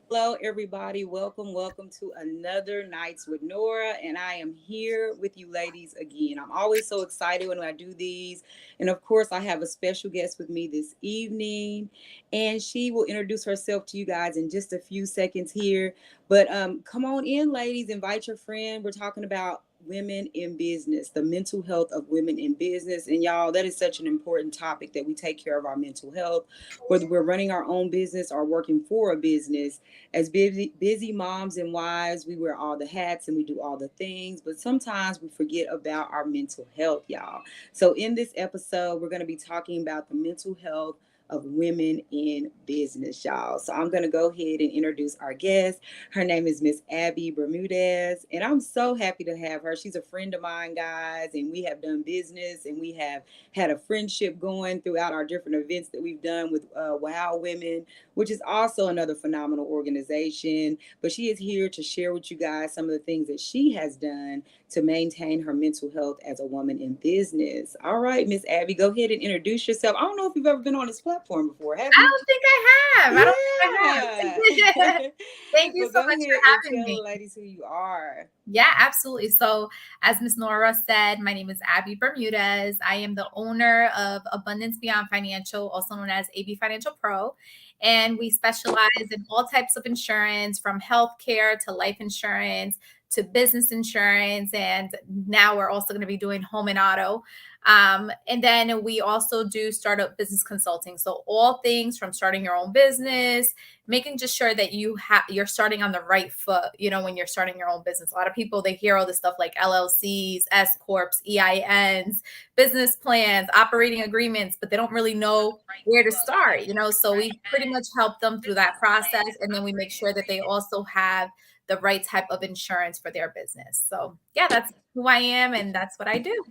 Hello, everybody. Welcome to another Nights with Nora. And I am here with you ladies again. I'm always so excited when I do these. And of course, I have a special guest with me this evening. And she will introduce herself to you guys in just a few seconds here. But come on in, ladies. Invite your friend. We're talking about women in business, the mental health of women in business. And y'all, that is such an important topic that we take care of our mental health, whether we're running our own business or working for a business. As busy moms and wives, we wear all the hats and we do all the things, but sometimes we forget about our mental health, y'all. So in this episode, we're going to be talking about the mental health of women in business, y'all. So I'm going to go ahead and introduce our guest. Her name is Miss Abi Bermudez, and I'm so happy to have her. She's a friend of mine, guys, and we have done business and we have had a friendship going throughout our different events that we've done with Wow Women, which is also another phenomenal organization. But she is here to share with you guys some of the things that she has done to maintain her mental health as a woman in business. All right, Miss Abby, go ahead and introduce yourself. I don't know if you've ever been on this platform before, have I you? don't think I have. I don't think I have. Yeah. Thank you But so go much ahead and for having tell the me. ladies who you are. Yeah, absolutely. So, as Miss Nora said, my name is Abi Bermudez. I am the owner of Abundance Beyond Financial, also known as AB Financial Pro. And we specialize in all types of insurance from healthcare to life insurance to business insurance. And now we're also going to be doing home and auto. And then we also do startup business consulting. So, all things from starting your own business, making just sure that you're starting on the right foot, when you're starting your own business. A lot of people, they hear all this stuff like LLCs, S corps, EINs, business plans, operating agreements, but they don't really know where to start. So we pretty much help them through that process, and then we make sure that they also have the right type of insurance for their business. So yeah, that's who I am and that's what I do.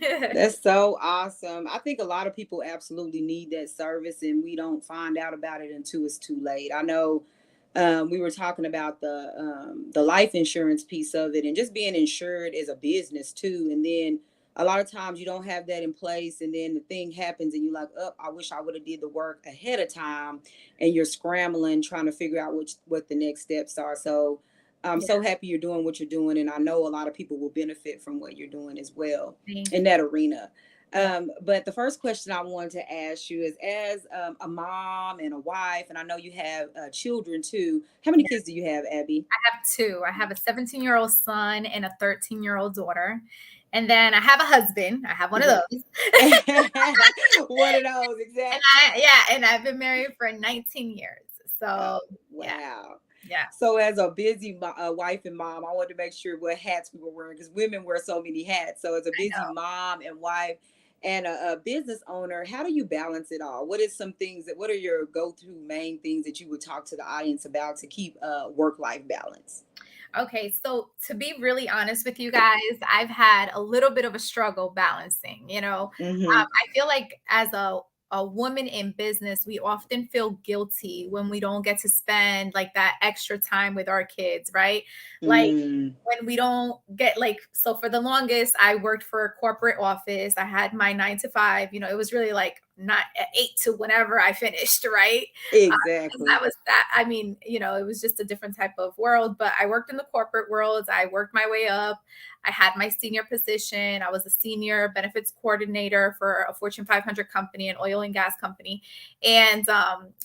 That's so awesome. I think a lot of people absolutely need that service, and we don't find out about it until it's too late. I know we were talking about the life insurance piece of it, and just being insured as a business too. And then a lot of times you don't have that in place, and then the thing happens, and you're like, "Oh, I wish I would have did the work ahead of time," and you're scrambling trying to figure out what the next steps are. So I'm Yeah, so happy you're doing what you're doing, and I know a lot of people will benefit from what you're doing as well thank in you. that arena. Yeah. But the first question I wanted to ask you is, as a mom and a wife, and I know you have children too. How many kids do you have, Abby? I have two. I have a 17-year-old son and a 13-year-old daughter. And then I have a husband. I have one of Right. those. One of those, And exactly. I've been married for 19 years. So, yeah. Wow. Yeah. So, as a busy wife and mom, I wanted to make sure what hats we were wearing because women wear so many hats. So, as a I busy know. mom and wife and a business owner, how do you balance it all? What is some things what are your go-to main things that you would talk to the audience about to keep work-life balance? Okay, so to be really honest with you guys, I've had a little bit of a struggle balancing. Mm-hmm. I feel like as a woman in business, we often feel guilty when we don't get to spend like that extra time with our kids, right? Like Mm, when we don't get like, so for the longest, I worked for a corporate office. I had my 9 to 5. It was really like not at 8 to whenever I finished, right? That exactly. was that. I mean, it was just a different type of world, but I worked in the corporate world. I worked my way up. I had my senior position. I was a senior benefits coordinator for a Fortune 500 company, an oil and gas company. And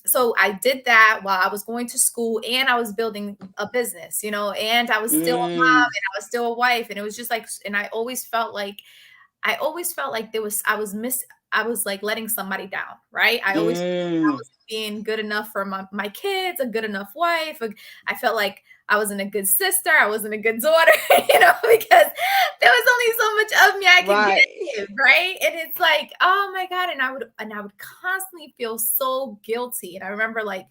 so I did that while I was going to school and I was building a business, and I was still a mom Mm, and I was still a wife. And it was just like, and I always felt like I was like letting somebody down, right? I always felt like I mm, was being good enough for my kids, a good enough wife. I felt like I wasn't a good sister. I wasn't a good daughter, because there was only so much of me I could right. give, right? And it's like, oh my God. And I would constantly feel so guilty. And I remember like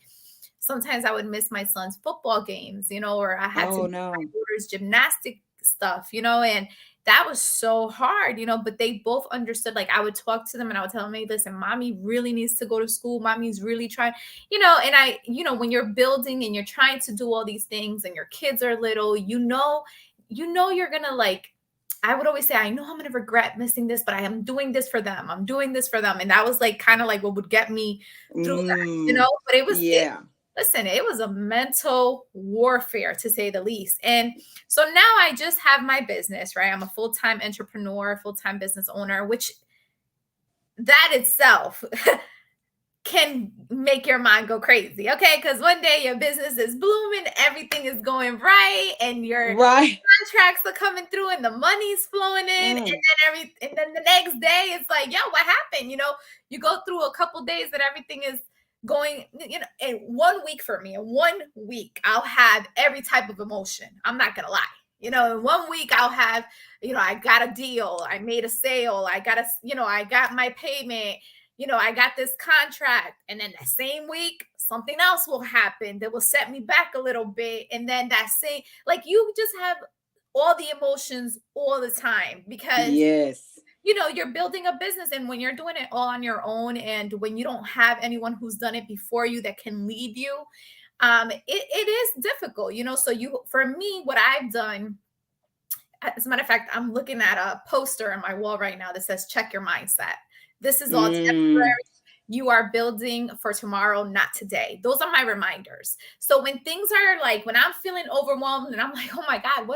sometimes I would miss my son's football games, or I had to Oh miss no. my daughter's gymnastic stuff, and that was so hard, but they both understood. Like I would talk to them and I would tell them, hey, listen, mommy really needs to go to school. Mommy's really trying, and when you're building and you're trying to do all these things and your kids are little, you're gonna like, I would always say, I know I'm gonna regret missing this, but I am doing this for them. I'm doing this for them. And that was like kind of like what would get me through that, Mm, but it was yeah. listen, it was a mental warfare to say the least. And so now I just have my business, right? I'm a full-time entrepreneur, full-time business owner, which that itself can make your mind go crazy. Okay. Because one day your business is blooming, everything is going right, and your Right. contracts are coming through and the money's flowing in. And then the next day it's like, yo, what happened? You go through a couple days that everything is going, in 1 week for me, in 1 week, I'll have every type of emotion. I'm not gonna lie. In 1 week, I'll have, I got a deal, I made a sale, I got my payment, I got this contract. And then that same week, something else will happen that will set me back a little bit. And then that same, like, you just have all the emotions all the time because, yes, you're building a business. And when you're doing it all on your own, and when you don't have anyone who's done it before you that can lead you, it is difficult, so for me, what I've done, as a matter of fact, I'm looking at a poster on my wall right now that says, check your mindset. This is all temporary. You are building for tomorrow, not today. Those are my reminders. So when things are like, when I'm feeling overwhelmed and I'm like, oh my God,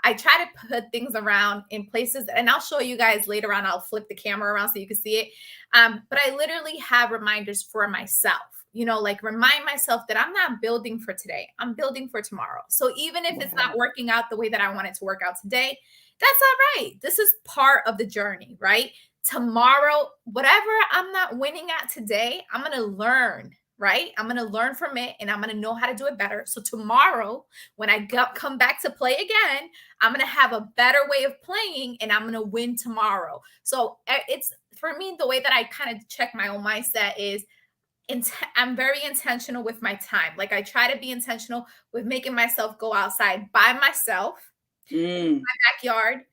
I try to put things around in places, and I'll show you guys later on. I'll flip the camera around so you can see it. But I literally have reminders for myself, like remind myself that I'm not building for today. I'm building for tomorrow. So even if it's not working out the way that I want it to work out today, that's all right. This is part of the journey, right? Tomorrow, whatever I'm not winning at today, I'm going to learn, right? I'm going to learn from it, and I'm going to know how to do it better. So tomorrow, when I come back to play again, I'm going to have a better way of playing, and I'm going to win tomorrow. So it's, for me, the way that I kind of check my own mindset is I'm very intentional with my time. Like, I try to be intentional with making myself go outside by myself in my backyard.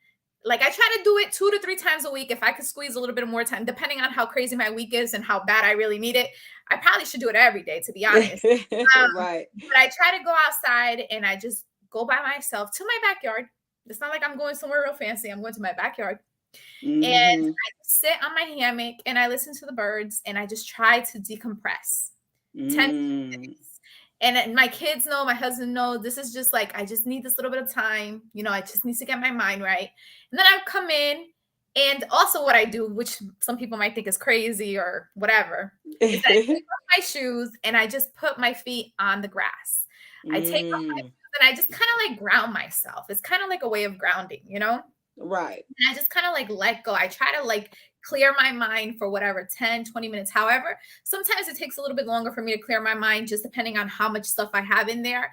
Like, I try to do it 2 to 3 times a week. If I could squeeze a little bit more time, depending on how crazy my week is and how bad I really need it, I probably should do it every day, to be honest. Right. But I try to go outside, and I just go by myself to my backyard. It's not like I'm going somewhere real fancy. I'm going to my backyard. And I sit on my hammock and I listen to the birds, and I just try to decompress. 10 minutes. And my kids know, my husband knows, this is just like, I just need this little bit of time. I just need to get my mind right. And then I come in, and also what I do, which some people might think is crazy or whatever, is I take off my shoes and I just put my feet on the grass. I take off my shoes and I just kind of like ground myself. It's kind of like a way of grounding, Right. And I just kind of like let go. I try to like clear my mind for whatever, 10, 20 minutes. However, sometimes it takes a little bit longer for me to clear my mind, just depending on how much stuff I have in there.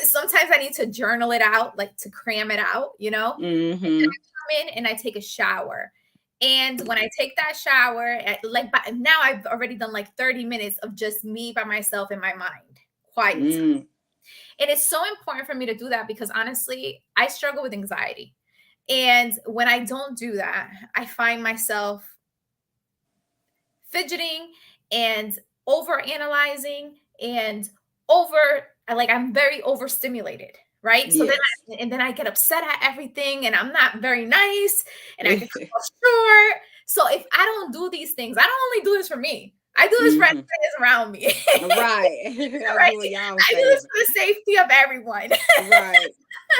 Sometimes I need to journal it out, like to cram it out, And then I come in and I take a shower. And when I take that shower, now I've already done like 30 minutes of just me by myself in my mind, quiet time. And it's so important for me to do that because honestly, I struggle with anxiety. And when I don't do that, I find myself fidgeting and over analyzing and I'm very overstimulated, right? So then I get upset at everything, and I'm not very nice, and I get short. So if I don't do these things, I don't only do this for me. I do this for everyone around me. Right. Right? I do this for the safety of everyone. Right.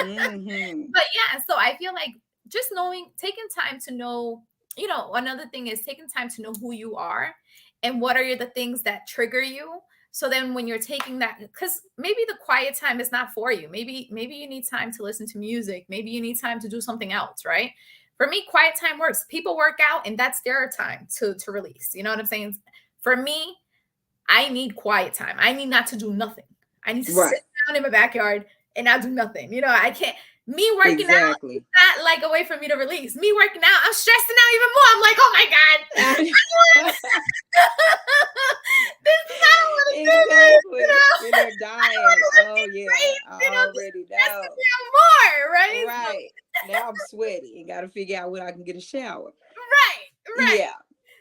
But yeah, so I feel like just taking time to know, another thing is taking time to know who you are and what are the things that trigger you. So then when you're taking that, because maybe the quiet time is not for you. Maybe you need time to listen to music. Maybe you need time to do something else, right? For me, quiet time works. People work out and that's their time to release. You know what I'm saying? For me, I need quiet time. I need not to do nothing. I need to sit down in my backyard and not do nothing. I can't. Me working out is not like a way for me to release. Me working out, I'm stressing out even more. I'm like, oh my God. This is not what it is. You're dying. Oh, yeah. I already know. More, right? Right. Now I'm sweaty and got to figure out when I can get a shower. Right. Yeah.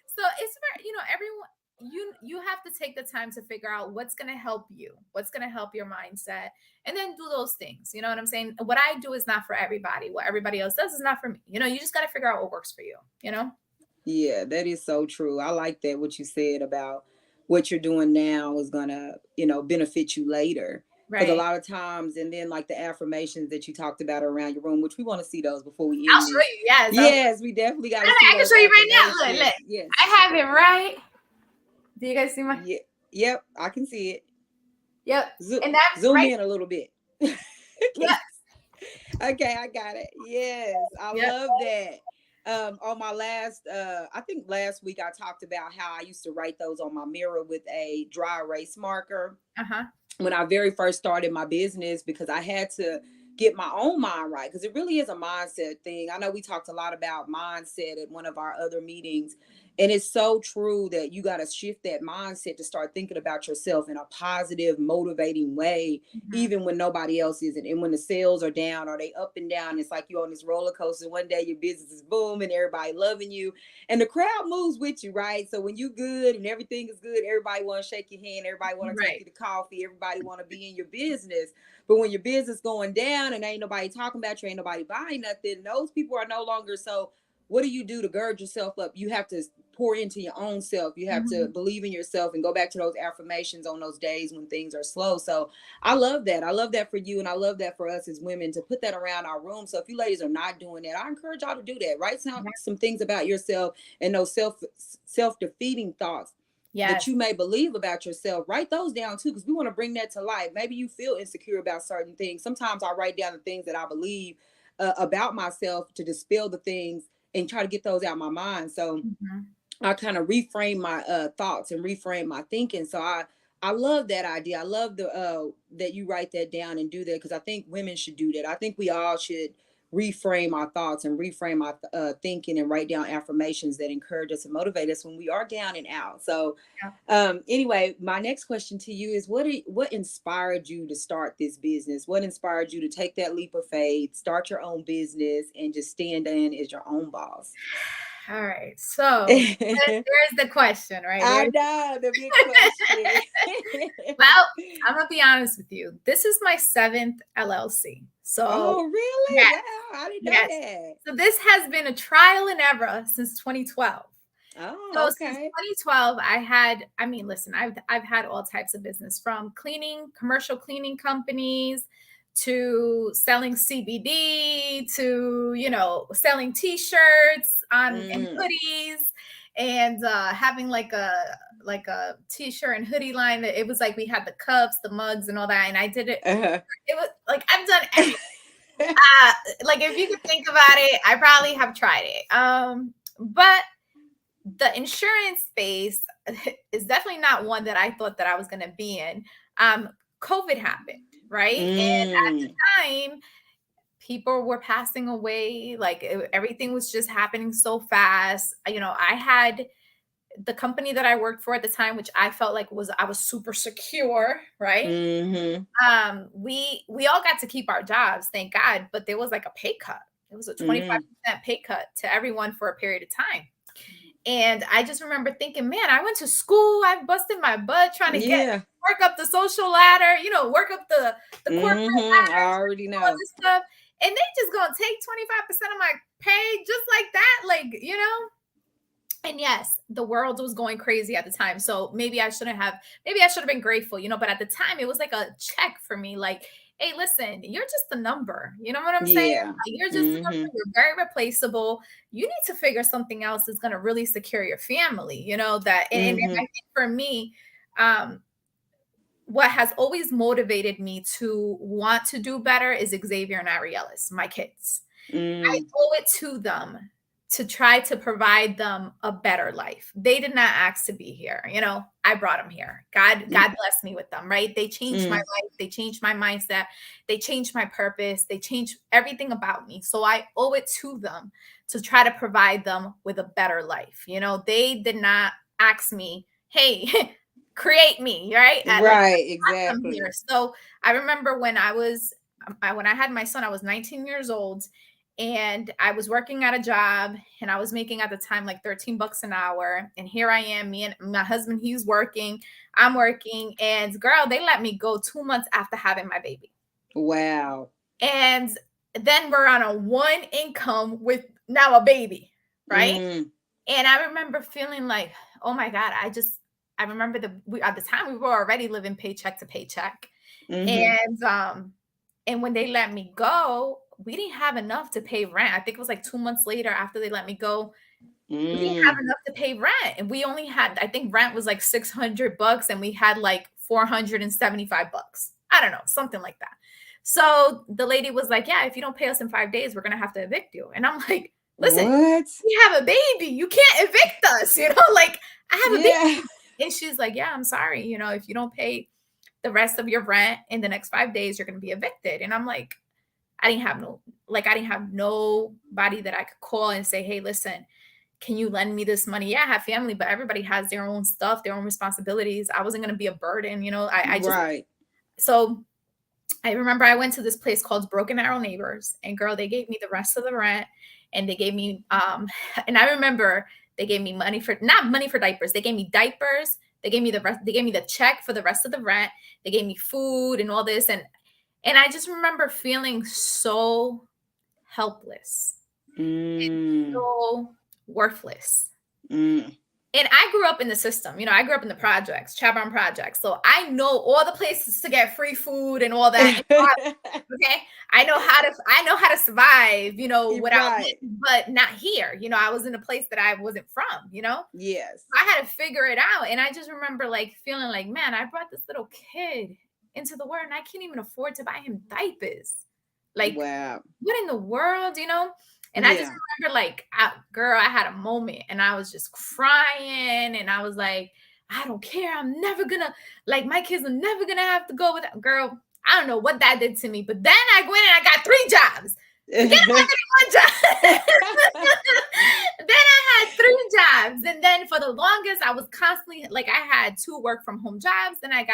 So it's very, everyone, you have to take the time to figure out what's going to help you, what's going to help your mindset, and then do those things. You know what I'm saying? What I do is not for everybody. What everybody else does is not for me. You just got to figure out what works for you, Yeah, that is so true. I like that, what you said about what you're doing now is gonna, benefit you later. Because a Right. lot of times, and then like the affirmations that you talked about around your room, which we want to see those before we I'll end show this. you. Yes. Yes, we definitely got to see I can those show you right now. Look, affirmations. look. Yes. I have it right. Do you guys see my? Yeah. Yep. I can see it. Yep. Zo- And that Zoom right. in a little bit. Yep. Okay, I got it. Yes, I Yep. love that. On my last, I think last week I talked about how I used to write those on my mirror with a dry erase marker Uh-huh. when I very first started my business, because I had to get my own mind right, because it really is a mindset thing. I know we talked a lot about mindset at one of our other meetings, and it's so true that you got to shift that mindset to start thinking about yourself in a positive, motivating way, Mhm. even when nobody else isn't. And when the sales are down or they up and down, it's like you're on this roller coaster. One day your business is booming, everybody loving you, and the crowd moves with you, right? So when you good and everything is good, everybody want to shake your hand, everybody want to take Right. you to coffee, everybody want to be in your business. But when your business going down and ain't nobody talking about you, ain't nobody buying nothing, those people are no longer. So what do you do to gird yourself up? You have to pour into your own self. You have to Mhm. believe in yourself and go back to those affirmations on those days when things are slow. So I love that. I love that for you, and I love that for us as women to put that around our room. So if you ladies are not doing that, I encourage y'all to do that. Write some things about yourself and those self-defeating thoughts that Yes. you may believe about yourself. Write those down too, because we want to bring that to life. Maybe you feel insecure about certain things. Sometimes I write down the things that I believe about myself to dispel the things and try to get those out of my mind. So Mhm. I kind of reframe my thoughts and reframe my thinking. So I love that idea. I love the that you write that down and do that, because I think women should do that. I think we all should reframe our thoughts and reframe our thinking and write down affirmations that encourage us and motivate us when we are down and out. So Yeah. anyway, my next question to you is what inspired you to start this business? What inspired you to take that leap of faith, start your own business, and just stand in as your own boss? All right. So I there's the question, right? There's know the big question. well, I'm gonna be honest with you. This is my seventh LLC. So Oh, really? yes, Wow, I didn't know yes. that. So this has been a trial and error since 2012. Oh, So since okay. 2012, I mean, listen, I've had all types of business, from cleaning, commercial cleaning companies, to selling CBD, to, selling t-shirts on and Mm. hoodies, and having like a t-shirt and hoodie line. That it was like we had the cups, the mugs, and all that, and I did it. Uh-huh. It was like I've done everything. Like, if you could think about it, I probably have tried it. But the insurance space is definitely not one that I thought that I was going to be in. Um, COVID happened, right? And at Mm. the time, people were passing away. Like, everything was just happening so fast. I had the company that I worked for at the time, which I felt like I was super secure, right? Mm-hmm. We all got to keep our jobs, thank God, but there was like a pay cut. It was a Mm. 25% pay cut to everyone for a period of time. And I just remember thinking, man, I went to school, I busted my butt trying to Yeah. work up the social ladder, work up the corporate Mm-hmm. I ladder, trying to already do all know. this stuff. And they just gonna take 25% of my pay just like that. And yes, the world was going crazy at the time. So maybe I should have been grateful, but at the time it was like a check for me. Like, hey, listen, you're just a number. You know what I'm saying? Yeah. Like, you're just a number. Mm-hmm. You're very replaceable. You need to figure something else that's going to really secure your family, and I Mm-hmm. think for me, um, what has always motivated me to want to do better is Xavier and Arielyz, my kids. I Mm. owe it to them to try to provide them a better life. They did not ask to be here. I brought them here. God blessed me with them, right? They changed my Mm. life. They changed my mindset. They changed my purpose. They changed everything about me. So I owe it to them to try to provide them with a better life. They did not ask me, hey, create me, right? Like, Right, I brought them here. exactly. So I remember when I had my son, I was 19 years old, and I was working at a job, and I was making at the time like 13 bucks an hour. And here I am, me and my husband, he's working, I'm working, and girl, they let me go 2 months after having my baby. Wow. And then we're on a one income with now a baby, right? Mm. And I remember feeling like, oh my God, I remember at the time we were already living paycheck to paycheck. Mm-hmm. And when they let me go, we didn't have enough to pay rent. I think it was like 2 months later after they let me go, we didn't have Mm. enough to pay rent. And we only had, I think rent was like $600 and we had like $475. I don't know, something like that. So the lady was like, yeah, if you don't pay us in 5 days, we're going to have to evict you. And I'm like, listen, What? we have a baby. You can't evict us, like I have a baby. Yeah. And she's like, yeah, I'm sorry. If you don't pay the rest of your rent in the next 5 days, you're going to be evicted. And I'm like, I didn't have nobody that I could call and say, hey, listen, can you lend me this money? Yeah, I have family, but everybody has their own stuff, their own responsibilities. I wasn't going to be a burden, I just, Right. so I remember I went to this place called Broken Arrow Neighbors, and girl, they gave me the rest of the rent, and they gave me, and I remember they gave me not money for diapers. They gave me diapers. They gave me the check for the rest of the rent. They gave me food and all this. And I just remember feeling so helpless and Mm. so worthless. Mm. And I grew up in the system. I grew up in the projects, Chabon projects. So I know all the places to get free food and all that. Okay. I know how to survive, without, Right. but not here. I was in a place that I wasn't from, Yes. I had to figure it out. And I just remember like feeling like, man, I brought this little kid into the world and I can't even afford to buy him diapers. Like, Wow. what in the world, And I just Yeah. remember like, girl, I had a moment and I was just crying and I was like, I don't care. I'm never gonna, like, my kids are never gonna have to go with that. Girl, I don't know what that did to me, but then I went and I got 3 jobs. Forget about getting 1 job. Then I had 3 jobs. And then for the longest, I was constantly like, I had 2 work from home jobs. Then I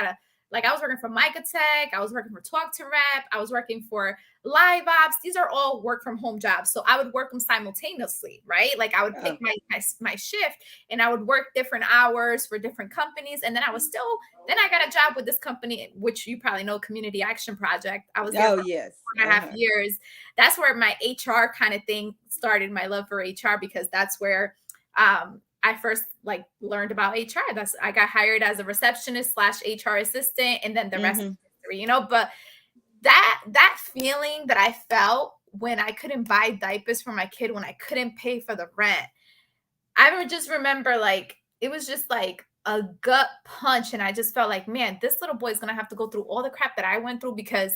I was working for Micatech. I was working for Talk to Rep. I was working for Live Ops. These are all work from home jobs. So I would work them simultaneously, right? Like I would pick my shift and I would work different hours for different companies. And then then I got a job with this company, which you probably know, Community Action Project. I was there for Yes. 4.5 years. That's where my HR kind of thing started, my love for HR, because that's where I first like learned about HR. I got hired as a receptionist / HR assistant, and then the rest is history, But that feeling that I felt when I couldn't buy diapers for my kid, when I couldn't pay for the rent, I would just remember like it was just like a gut punch, and I just felt like, man, this little boy's gonna have to go through all the crap that I went through because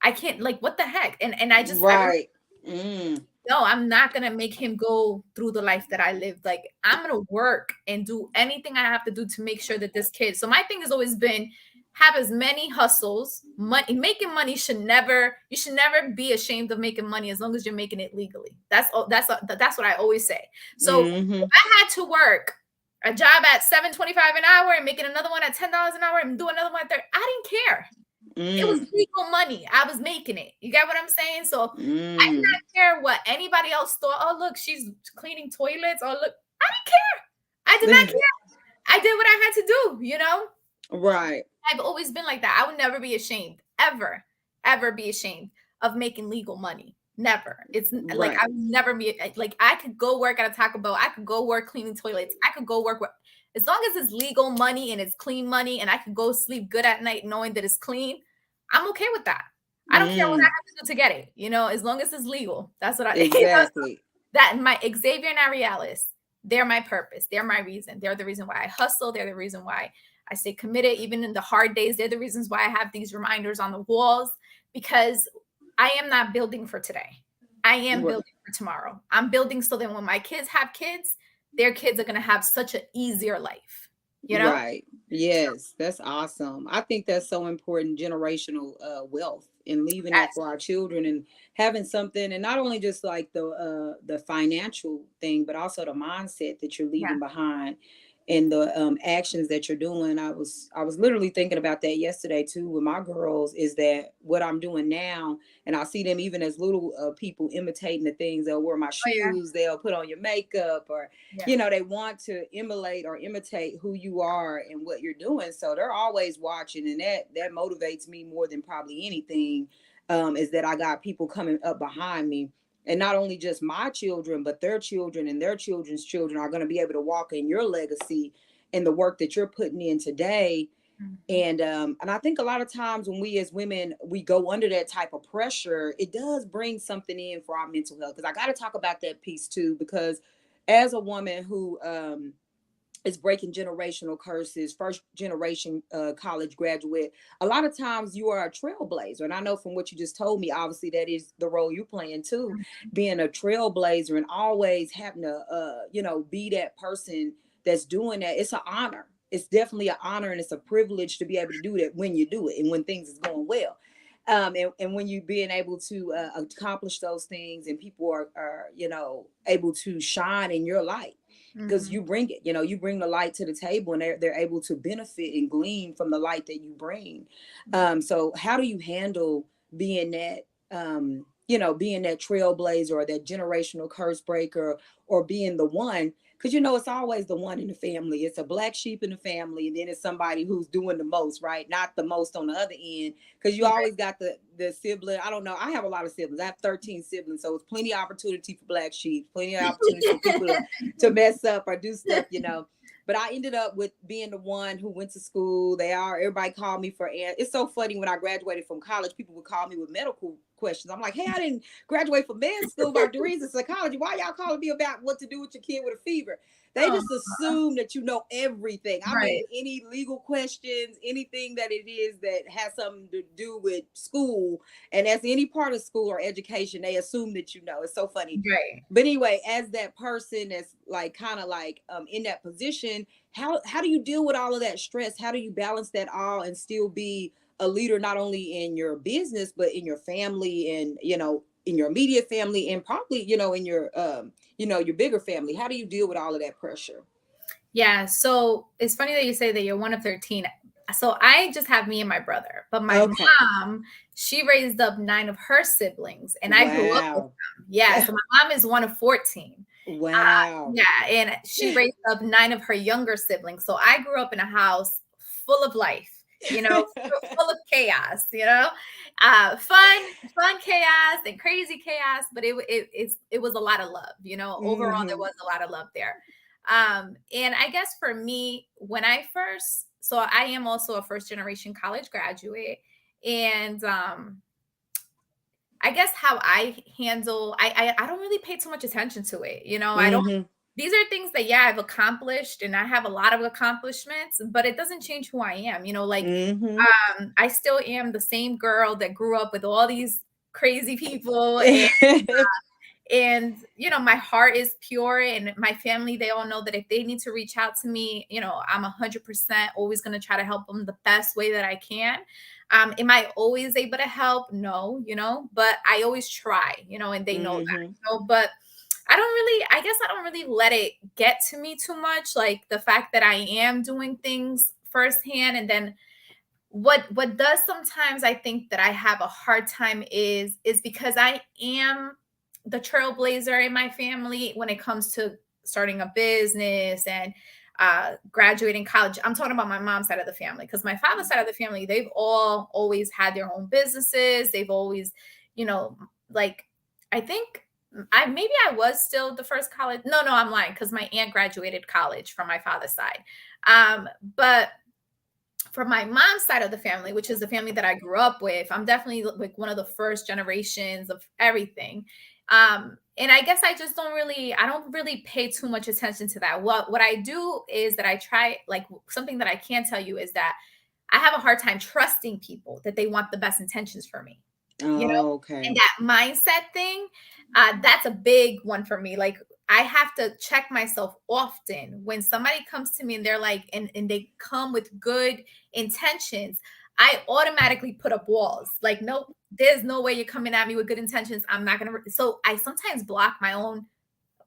I can't, like, what the heck? And I just Right. no, I'm not gonna make him go through the life that I lived. Like, I'm gonna work and do anything I have to do to make sure that this kid. So my thing has always been have as many hustles. Making money you should never be ashamed of making money as long as you're making it legally. That's what I always say. So if I had to work a job at $7.25 an hour and making another one at $10 an hour and do another one at $30, I didn't care. It was legal money. I was making it. You get what I'm saying? So I did not care what anybody else thought. Oh, look, she's cleaning toilets. Oh, look, I didn't care. I did not care. I did what I had to do, Right. I've always been like that. I would never be ashamed, ever be ashamed of making legal money. Never. It's like I would never be like, I could go work at a Taco Bell. I could go work cleaning toilets. I could go work with, as long as it's legal money and it's clean money and I could go sleep good at night knowing that it's clean, I'm okay with that. I don't care what I have to do to get it, as long as it's legal. That's what I exactly. That my Xavier and Arielyz, they're my purpose. They're my reason. They're the reason why I hustle. They're the reason why I stay committed, even in the hard days. They're the reasons why I have these reminders on the walls, because I am not building for today. I am building for tomorrow. I'm building so that when my kids have kids, their kids are going to have such an easier life, Right. Yes. That's awesome. I think that's so important, generational wealth, and leaving that for our children and having something, and not only just like the financial thing, but also the mindset that you're leaving behind and the actions that you're doing. I was literally thinking about that yesterday too with my girls, is that what I'm doing now, and I see them even as little people imitating the things. They'll wear my shoes, they'll put on your makeup, or they want to emulate or imitate who you are and what you're doing. So they're always watching, and that motivates me more than probably anything, is that I got people coming up behind me. And not only just my children, but their children and their children's children are going to be able to walk in your legacy and the work that you're putting in today. Mhm. And I think a lot of times when we as women we go under that type of pressure, it does bring something in for our mental health. Because I got to talk about that piece too, because as a woman who is breaking generational curses, first generation college graduate, a lot of times you are a trailblazer. And I know from what you just told me, obviously that is the role you're playing too, being a trailblazer and always having to be that person that's doing that. It's an honor. It's definitely an honor, and it's a privilege to be able to do that when you do it and when things is going well. And when you being able to accomplish those things, and people are able to shine in your light, because Mhm. you bring it, you bring the light to the table, and they're able to benefit and glean from the light that you bring. So how do you handle being that being that trailblazer, or that generational curse breaker, or being the one, because it's always the one in the family. It's a black sheep in the family, and then it's somebody who's doing the most, right? Not the most on the other end, because you Right. always got the sibling. I don't know, I have a lot of siblings. I have 13 siblings, so it's plenty of opportunity for black sheep, plenty of opportunity for people to mess up or do stuff. But I ended up with being the one who went to school. Everybody called me for, it's so funny, when I graduated from college, people would call me with medical questions. I'm like, hey, I didn't graduate from med school by degrees in psychology. Why y'all calling me about what to do with your kid with a fever? They Oh, just assume that you know everything. I right. mean, any legal questions, anything that it is that has something to do with school, and as any part of school or education, they assume that you know. It's so funny. Right. But anyway, as that person that's like kind of like in that position, how do you deal with all of that stress? How do you balance that all and still be a leader, not only in your business but in your family, and in your immediate family, and probably in your bigger family? How do you deal with all of that pressure? Yeah. So it's funny that you say that you're one of 13. So I just have me and my brother, but my Okay. mom, she raised up 9 of her siblings, and I grew up with Wow. them. Yeah. So my mom is one of 14. Wow. Yeah. And she raised up 9 of her younger siblings. So I grew up in a house full of life, full of chaos, fun chaos and crazy chaos, but it was a lot of love, overall there Hmm. was a lot of love there. And I guess for me, so I am also a first generation college graduate. And I guess how I handle, I don't really pay too much attention to it. I don't, Hmm. these are things that, yeah, I've accomplished and I have a lot of accomplishments, but it doesn't change who I am. Like, Hmm. I still am the same girl that grew up with all these crazy people, and my heart is pure, and my family, they all know that if they need to reach out to me, I'm 100% always going to try to help them the best way that I can. Am I always able to help? No, but I always try, and they know that, Hmm. but I don't really let it get to me too much, like the fact that I am doing things firsthand. And then what does sometimes, I think that I have a hard time is because I am the trailblazer in my family when it comes to starting a business and graduating college. I'm talking about my mom's side of the family, because my father's side of the family, they've all always had their own businesses. They've always, you know, like, I think I was still the first college. No, I'm lying, because my aunt graduated college from my father's side. But for my mom's side of the family, which is the family that I grew up with, I'm definitely like one of the first generations of everything. And I guess I don't really pay too much attention to that. What I do is that I try, like, something that I can tell you is that I have a hard time trusting people that they want the best intentions for me, you know? Oh, And okay. that mindset thing, that's a big one for me. Like, I have to check myself often when somebody comes to me and they're like, and they come with good intentions. I automatically put up walls. Like, nope, there's no way you're coming at me with good intentions. I'm not gonna. So I sometimes block my own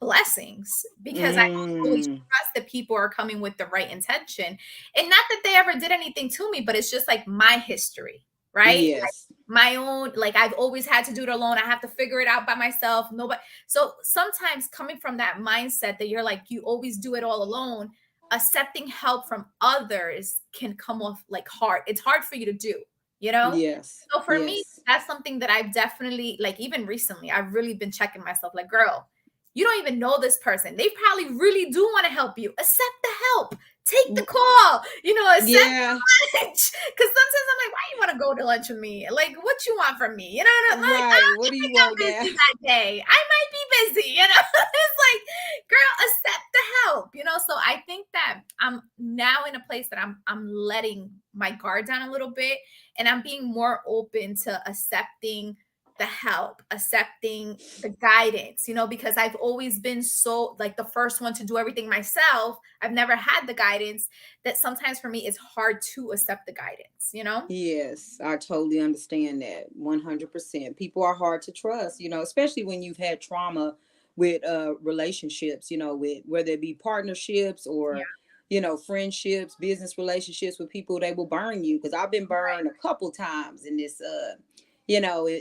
blessings because I don't always Mm. trust that people are coming with the right intention. And not that they ever did anything to me, but it's just like my history, right? Like, Yes. my own, like, I've always had to do it alone. I have to figure it out by myself. Nobody. So sometimes, coming from that mindset that you're like, you always do it all alone, accepting help from others can come off like hard. It's hard for you to do, you know? Yes. So for me, Yes. that's something that I've definitely, like, even recently, I've really been checking myself, like, girl, You don't even know this person. They probably really do want to help you. Accept the help. Take the call. Accept Yeah, lunch. Because sometimes I'm like, why you want to go to lunch with me? Like, what you want from me? Like, right. What do you think I'm want now? busy that day. I might be busy. It's like, girl, accept the help. So I think that I'm now in a place that I'm letting my guard down a little bit, and I'm being more open to accepting the help, accepting the guidance, because I've always been so like the first one to do everything myself. I've never had the guidance, that sometimes for me it's hard to accept the guidance. Yes, I totally understand that 100%. People are hard to trust, especially when you've had trauma with relationships, with whether it be partnerships Yeah. or, friendships, business relationships with people, they will burn you. Because I've been Right. burned a couple times in this,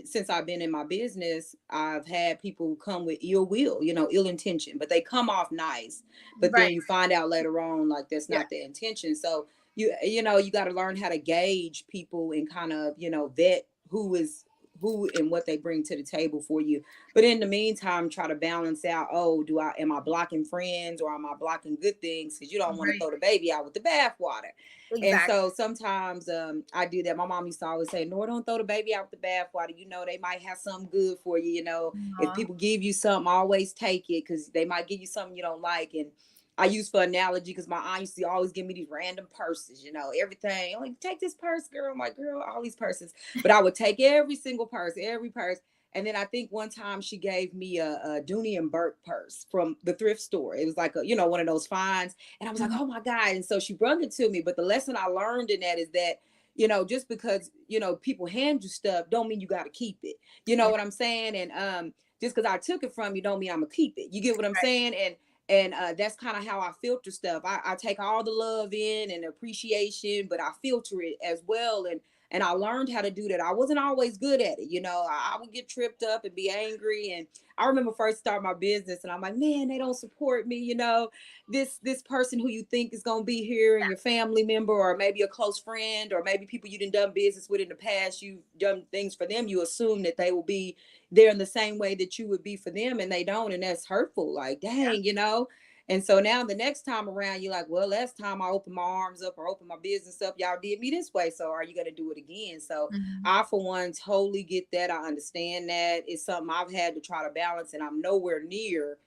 since I've been in my business, I've had people come with ill will, ill intention, but they come off nice. But then Right. you find out later on, like, that's Yeah. not the intention. So, you got to learn how to gauge people and kind of vet who and what they bring to the table for you. But in the meantime, try to balance out, oh, am I blocking friends or am I blocking good things, because you don't want to Right. throw the baby out with the bathwater. And Exactly. so sometimes I do that. My mom used to always say, "No, don't throw the baby out with the bathwater. They might have something good for you. If Aw. people give you something, always take it, because they might give you something you don't like." And I use for analogy, because my aunt used to always give me these random purses, everything. Like, take this purse, girl. I'm like, girl, all these purses. But I would take every single purse, every purse. And then I think one time she gave me a Dooney and Burke purse from the thrift store. It was like one of those finds. And I was like, Mhm. oh my God. And so she brought it to me. But the lesson I learned in that is that, just because, people hand you stuff don't mean you got to keep it. You know Yeah. what I'm saying? And just because I took it from you don't mean I'm gonna keep it. You get what I'm Right. saying? And that's kind of how I filter stuff. I take all the love in and appreciation, but I filter it as well. And I learned how to do that. I wasn't always good at it. I would get tripped up and be angry. And I remember first starting my business, and I'm like, man, they don't support me. This person who you think is gonna be here, and your family member, or maybe a close friend, or maybe people you done business with in the past. You've done things for them. You assume that they will be there in the same way that you would be for them, and they don't, and that's hurtful. Like, Yeah. dang. And so now the next time around, you're like, well, last time I opened my arms up or opened my business up, y'all did me this way, so are you going to do it again? So Mhm. I, for one, totally get that. I understand that. It's something I've had to try to balance, and I'm nowhere near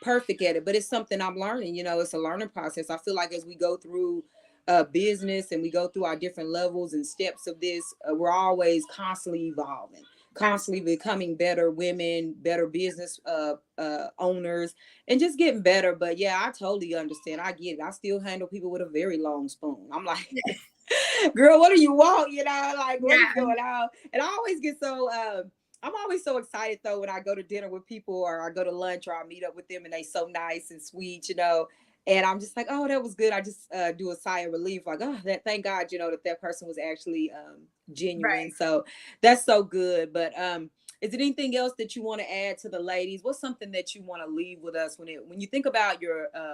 perfect at it, but it's something I'm learning. It's a learning process. I feel like as we go through business and we go through our different levels and steps of this, we're always constantly evolving, constantly Absolutely. becoming better women, better business owners, and just getting better. But yeah, I totally understand. I get it. I still handle people with a very long spoon. I'm like, girl, what do you want? Like, what is Yeah. going on? And I always get so I'm always so excited though when I go to dinner with people, or I go to lunch, or I meet up with them, and they so nice and sweet. And I'm just like, oh, that was good. I just do a sigh of relief, like, oh, that, thank God, that person was actually genuine. Right. So that's so good. But is there anything else that you want to add to the ladies? What's something that you want to leave with us when you think about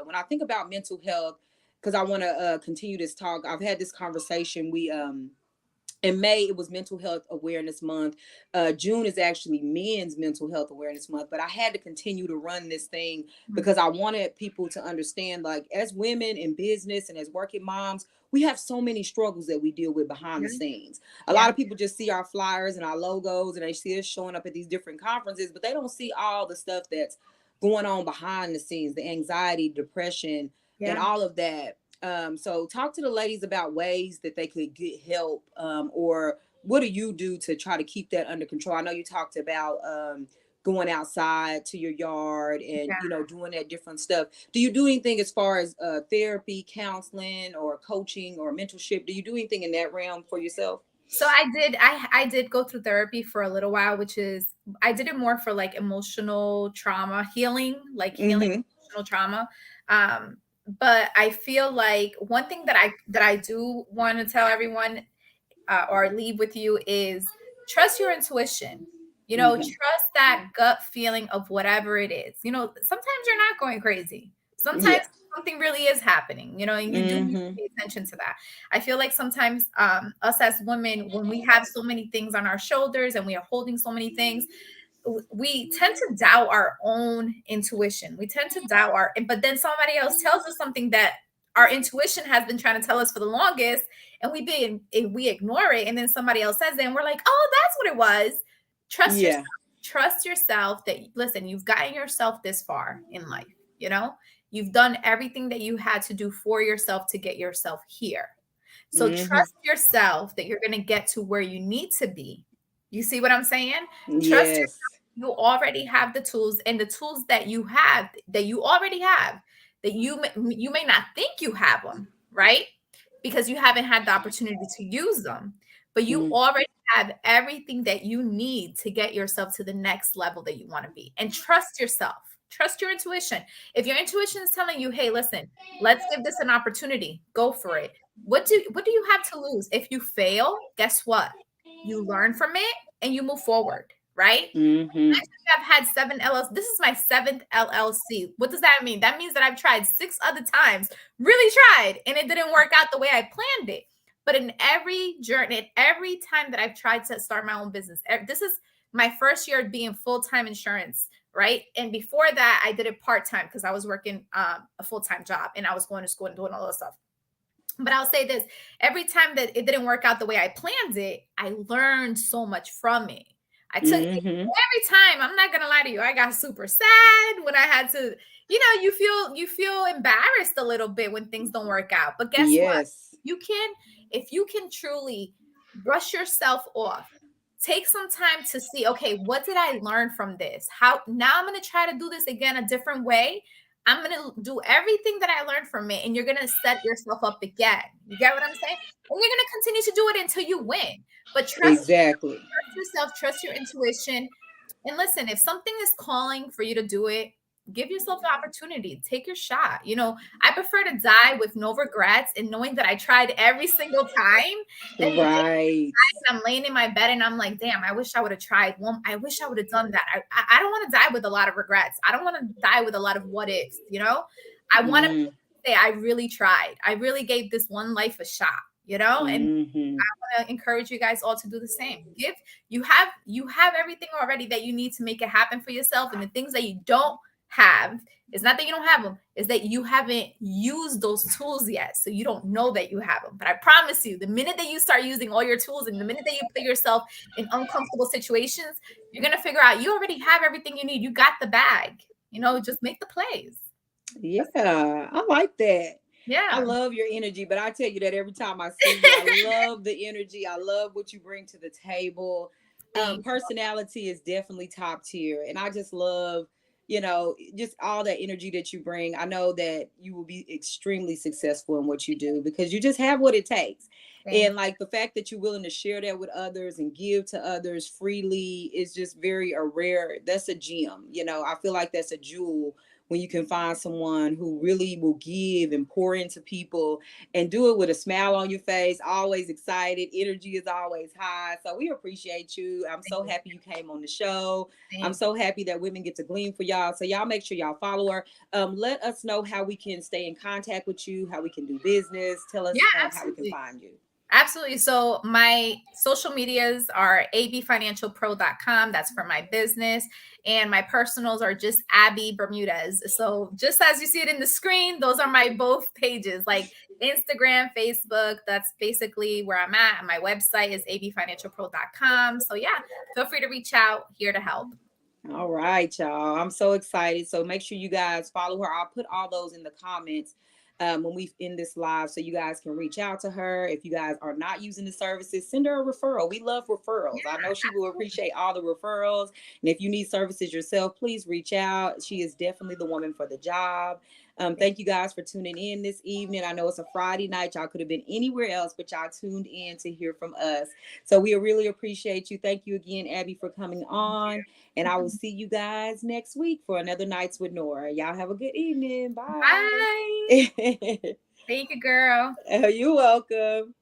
when I think about mental health? Because I want to continue this talk. I've had this conversation. We in May, it was Mental Health Awareness Month. June is actually Men's Mental Health Awareness Month. But I had to continue to run this thing Mhm. because I wanted people to understand, like, as women in business and as working moms, we have so many struggles that we deal with behind Yeah. the scenes. A Yeah. lot of people just see our flyers and our logos, and they see us showing up at these different conferences, but they don't see all the stuff that's going on behind the scenes, the anxiety, depression, and Yeah. all of that. So talk to the ladies about ways that they could get help, or what do you do to try to keep that under control? I know you talked about going outside to your yard and Yeah. doing that different stuff. Do you do anything as far as therapy, counseling, or coaching or mentorship? Do you do anything in that realm for yourself? So I did go through therapy for a little while, which is I did it more for like emotional trauma healing, like healing Mm-hmm. emotional trauma. But I feel like one thing that I do want to tell everyone, or leave with you, is trust your intuition. Mm-hmm. Trust that gut feeling of whatever it is. Sometimes you're not going crazy. Sometimes Yeah. something really is happening, and you do need to Mm-hmm. pay attention to that. I feel like sometimes us as women, when we have so many things on our shoulders and we are holding so many things, we tend to doubt our own intuition. We tend to doubt but then somebody else tells us something that our intuition has been trying to tell us for the longest, and we ignore it, and then somebody else says it, and we're like, oh, that's what it was. Trust yourself. Yeah. Trust yourself that, listen, you've gotten yourself this far in life. You've done everything that you had to do for yourself to get yourself here. So trust yourself that you're going to get to where you need to be. You see what I'm saying? Trust yourself. Yes. You already have the tools, and the tools that you have, that you already have, that you may not think you have them, right? Because you haven't had the opportunity to use them, but you already have everything that you need to get yourself to the next level that you want to be. And trust yourself. Trust your intuition. If your intuition is telling you, hey, listen, let's give this an opportunity, go for it. What do you have to lose? If you fail, guess what? You learn from it and you move forward, right? I've had 7 LLC. This is my 7th LLC. What does that mean? That means that I've tried 6 other times, really tried, and it didn't work out the way I planned it. But in every journey, every time that I've tried to start my own business, this is my first year being full-time insurance, right? And before that, I did it part-time because I was working a full-time job, and I was going to school and doing all this stuff. But I'll say this, every time that it didn't work out the way I planned it, I learned so much from it. I took every time, I'm not gonna lie to you, I got super sad when I had to, you feel embarrassed a little bit when things don't work out. But guess what? If you can truly brush yourself off, take some time to see, okay, what did I learn from this? Now I'm gonna try to do this again a different way. I'm going to do everything that I learned from it, and you're going to set yourself up again. You get what I'm saying? And you're going to continue to do it until you win. But trust yourself, trust your intuition. And listen, if something is calling for you to do it, give yourself the opportunity. Take your shot. I prefer to die with no regrets and knowing that I tried every single time. And I'm laying in my bed and I'm like, damn, I wish I would have tried one. I wish I would have done that. I don't want to die with a lot of regrets. I don't want to die with a lot of what ifs, I want to say I really tried. I really gave this one life a shot, and I want to encourage you guys all to do the same. You have everything already that you need to make it happen for yourself. And the things that you don't have, it's not that you don't have them, is that you haven't used those tools yet, so you don't know that you have them. But I promise you, the minute that you start using all your tools and the minute that you put yourself in uncomfortable situations, you're going to figure out you already have everything you need. You got the bag, just make the plays. Yeah, I like that. Yeah, I love your energy, but I tell you that every time I see you, I love the energy. I love what you bring to the table. Personality is definitely top tier, and I just love just all that energy that you bring. I know that you will be extremely successful in what you do because you just have what it takes. And like the fact that you're willing to share that with others and give to others freely is just very rare. That's a gem. I feel like that's a jewel when you can find someone who really will give and pour into people and do it with a smile on your face, always excited. Energy is always high. So we appreciate you. I'm so happy you came on the show. I'm so happy that women get to glean for y'all. So y'all make sure y'all follow her. Let us know how we can stay in contact with you, how we can do business. Tell us how we can find you. Absolutely. So my social medias are abfinancialpro.com. That's for my business. And my personals are just Abi Bermudez. So just as you see it in the screen, those are my both pages, like Instagram, Facebook. That's basically where I'm at. My website is abfinancialpro.com. So yeah, feel free to reach out, here to help. All right, y'all. I'm so excited. So make sure you guys follow her. I'll put all those in the comments when we end this live, so you guys can reach out to her. If you guys are not using the services, send her a referral. We love referrals. I know she will appreciate all the referrals. And if you need services yourself, please reach out. She is definitely the woman for the job. Thank you guys for tuning in this evening. I know it's a Friday night. Y'all could have been anywhere else, but y'all tuned in to hear from us. So we really appreciate you. Thank you again, Abi, for coming on. And I will see you guys next week for another Nights with Nora. Y'all have a good evening. Bye. Bye. Thank you, girl. You're welcome.